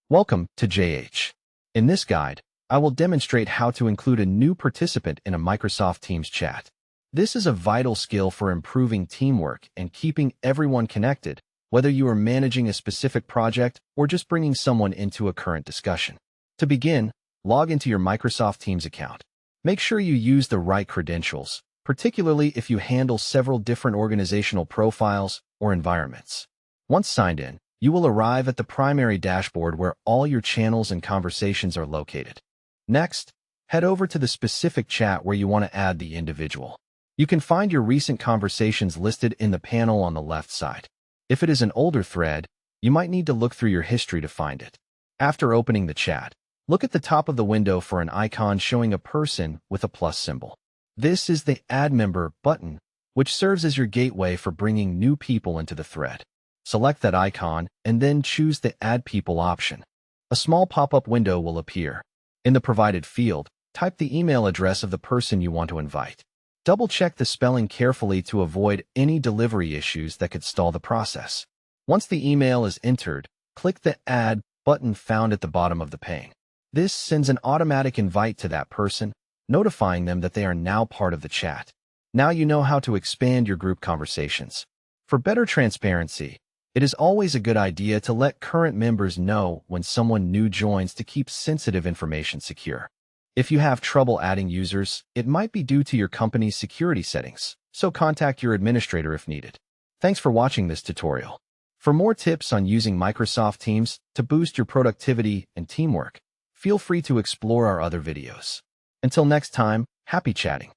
Welcome to JH. In this guide, I will demonstrate how to include a new participant in a Microsoft Teams chat. This is a vital skill for improving teamwork and keeping everyone connected, whether you are managing a specific project or just bringing someone into a current discussion. To begin, log into your Microsoft Teams account. Make sure you use the right credentials, particularly if you handle several different organizational profiles or environments. Once signed in, you will arrive at the primary dashboard where all your channels and conversations are located. Next, head over to the specific chat where you want to add the individual. You can find your recent conversations listed in the panel on the left side. If it is an older thread, you might need to look through your history to find it. After opening the chat, look at the top of the window for an icon showing a person with a plus symbol. This is the Add Member button, which serves as your gateway for bringing new people into the thread. Select that icon and then choose the Add People option. A small pop-up window will appear. In the provided field, type the email address of the person you want to invite. Double-check the spelling carefully to avoid any delivery issues that could stall the process. Once the email is entered, click the Add button found at the bottom of the pane. This sends an automatic invite to that person, notifying them that they are now part of the chat. Now you know how to expand your group conversations. For better transparency, it is always a good idea to let current members know when someone new joins to keep sensitive information secure. If you have trouble adding users, it might be due to your company's security settings, so contact your administrator if needed. Thanks for watching this tutorial. For more tips on using Microsoft Teams to boost your productivity and teamwork, feel free to explore our other videos. Until next time, happy chatting.